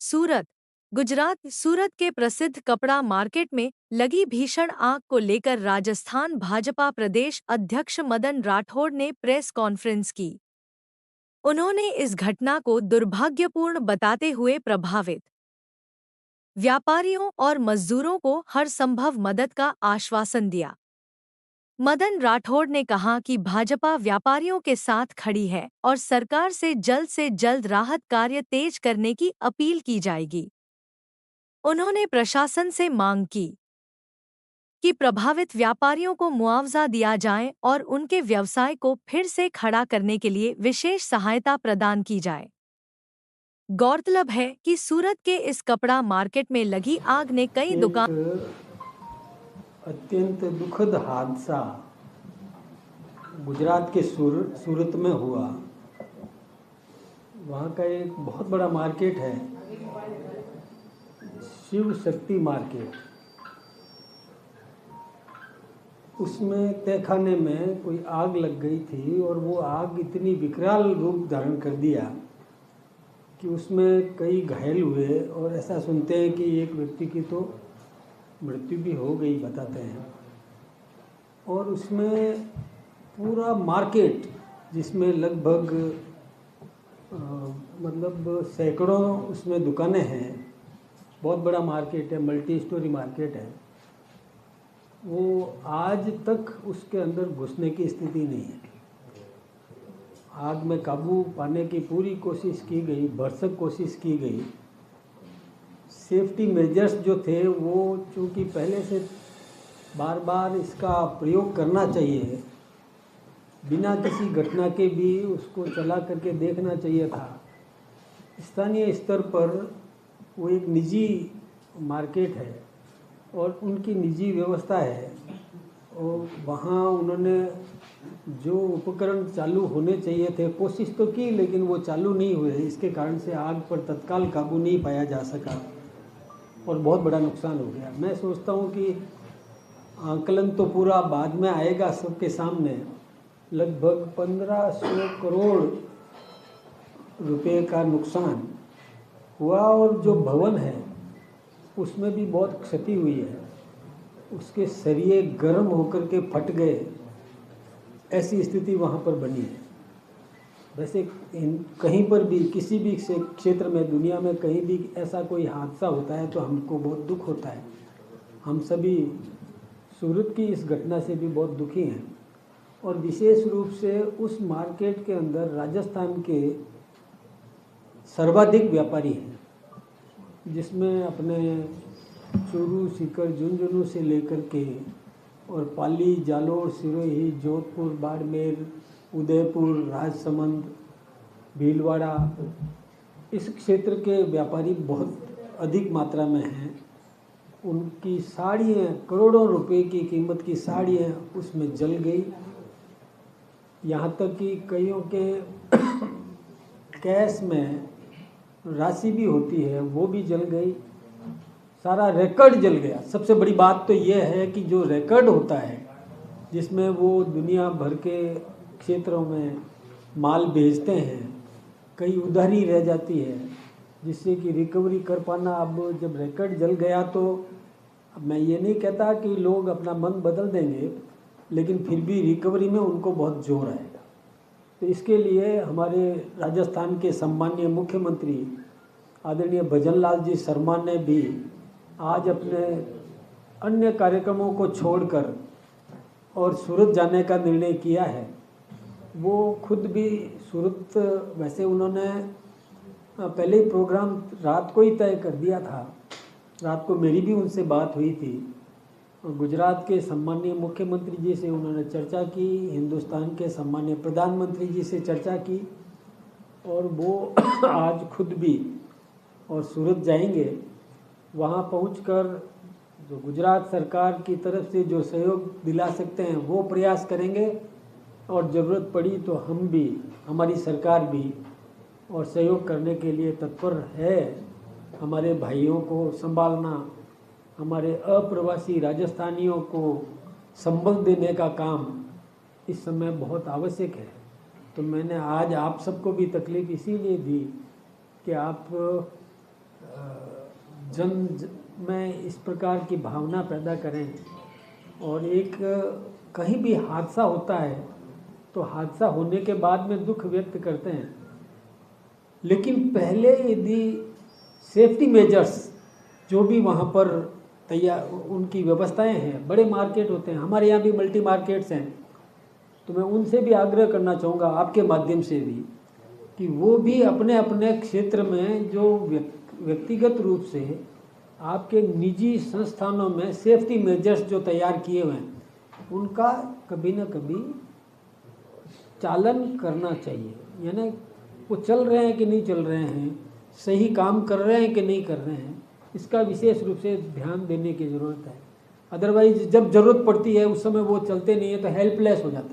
सूरत, गुजरात। सूरत के प्रसिद्ध कपड़ा मार्केट में लगी भीषण आग को लेकर राजस्थान भाजपा प्रदेश अध्यक्ष मदन राठौड़ ने प्रेस कॉन्फ्रेंस की। उन्होंने इस घटना को दुर्भाग्यपूर्ण बताते हुए प्रभावित व्यापारियों और मजदूरों को हर संभव मदद का आश्वासन दिया। मदन राठौड़ ने कहा कि भाजपा व्यापारियों के साथ खड़ी है और सरकार से जल्द राहत कार्य तेज करने की अपील की जाएगी। उन्होंने प्रशासन से मांग की कि प्रभावित व्यापारियों को मुआवजा दिया जाए और उनके व्यवसाय को फिर से खड़ा करने के लिए विशेष सहायता प्रदान की जाए। गौरतलब है कि सूरत के इस कपड़ा मार्केट में लगी आग ने कई दुकान अत्यंत दुखद हादसा गुजरात के सूरत में हुआ। वहाँ का एक बहुत बड़ा मार्केट है, शिव शक्ति मार्केट। उसमें तहखाने में कोई आग लग गई थी और वो आग इतनी विकराल रूप धारण कर दिया कि उसमें कई घायल हुए और ऐसा सुनते हैं कि एक व्यक्ति की तो मृत्यु भी हो गई, बताते हैं। और उसमें पूरा मार्केट, जिसमें लगभग मतलब सैकड़ों उसमें दुकानें हैं, बहुत बड़ा मार्केट है, मल्टी स्टोरी मार्केट है, वो आज तक उसके अंदर घुसने की स्थिति नहीं है। आग में काबू पाने की पूरी कोशिश की गई, भरसक कोशिश की गई। सेफ्टी मेजर्स जो थे वो चूँकि पहले से बार बार इसका प्रयोग करना चाहिए, बिना किसी घटना के भी उसको चला करके देखना चाहिए था। स्थानीय स्तर पर वो एक निजी मार्केट है और उनकी निजी व्यवस्था है और वहाँ उन्होंने जो उपकरण चालू होने चाहिए थे कोशिश तो की, लेकिन वो चालू नहीं हुए। इसके कारण से आग पर तत्काल काबू नहीं पाया जा सका और बहुत बड़ा नुकसान हो गया। मैं सोचता हूँ कि आंकलन तो पूरा बाद में आएगा सबके सामने। लगभग 1500 करोड़ रुपए का नुकसान हुआ और जो भवन है उसमें भी बहुत क्षति हुई है। उसके सरिये गर्म होकर के फट गए, ऐसी स्थिति वहाँ पर बनी है। वैसे कहीं पर भी किसी भी क्षेत्र में दुनिया में कहीं भी ऐसा कोई हादसा होता है तो हमको बहुत दुख होता है। हम सभी सूरत की इस घटना से भी बहुत दुखी हैं और विशेष रूप से उस मार्केट के अंदर राजस्थान के सर्वाधिक व्यापारी हैं, जिसमें अपने चूरू, सीकर, झुंझुनू से लेकर के और पाली, जालोर, सिरोही, जोधपुर, बाड़मेर, उदयपुर, राजसमंद, भीलवाड़ा, इस क्षेत्र के व्यापारी बहुत अधिक मात्रा में हैं। उनकी साड़ियाँ, करोड़ों रुपए की कीमत की साड़ियाँ उसमें जल गई। यहाँ तक कि कईयों के कैश में राशि भी होती है वो भी जल गई, सारा रिकॉर्ड जल गया। सबसे बड़ी बात तो ये है कि जो रिकॉर्ड होता है जिसमें वो दुनिया भर के क्षेत्रों में माल भेजते हैं, कई उधारी रह जाती है जिससे कि रिकवरी कर पाना। अब जब रिकॉर्ड जल गया तो मैं ये नहीं कहता कि लोग अपना मन बदल देंगे, लेकिन फिर भी रिकवरी में उनको बहुत जोर आएगा। तो इसके लिए हमारे राजस्थान के सम्माननीय मुख्यमंत्री आदरणीय भजनलाल जी शर्मा ने भी आज अपने अन्य कार्यक्रमों को छोड़कर और सूरत जाने का निर्णय किया है। वो खुद भी सूरत, वैसे उन्होंने पहले ही प्रोग्राम रात को ही तय कर दिया था। रात को मेरी भी उनसे बात हुई थी और गुजरात के सम्माननीय मुख्यमंत्री जी से उन्होंने चर्चा की, हिंदुस्तान के सम्माननीय प्रधानमंत्री जी से चर्चा की और वो आज खुद भी और सूरत जाएंगे। वहाँ पहुंचकर जो गुजरात सरकार की तरफ से जो सहयोग दिला सकते हैं वो प्रयास करेंगे और ज़रूरत पड़ी तो हम भी, हमारी सरकार भी और सहयोग करने के लिए तत्पर है। हमारे भाइयों को संभालना, हमारे अप्रवासी राजस्थानियों को संबल देने का काम इस समय बहुत आवश्यक है। तो मैंने आज आप सबको भी तकलीफ़ इसीलिए दी कि आप में इस प्रकार की भावना पैदा करें। और एक कहीं भी हादसा होता है तो हादसा होने के बाद में दुख व्यक्त करते हैं, लेकिन पहले यदि सेफ्टी मेजर्स जो भी वहाँ पर तैयार उनकी व्यवस्थाएं हैं, बड़े मार्केट होते हैं, हमारे यहाँ भी मल्टी मार्केट्स हैं, तो मैं उनसे भी आग्रह करना चाहूँगा आपके माध्यम से भी कि वो भी अपने अपने क्षेत्र में जो व्यक्तिगत रूप से आपके निजी संस्थानों में सेफ्टी मेजर्स जो तैयार किए हुए हैं उनका कभी न कभी चालन करना चाहिए। यानी वो चल रहे हैं कि नहीं चल रहे हैं, सही काम कर रहे हैं कि नहीं कर रहे हैं, इसका विशेष रूप से ध्यान देने की ज़रूरत है। अदरवाइज जब ज़रूरत पड़ती है उस समय वो चलते नहीं है तो हेल्पलेस हो जाते हैं।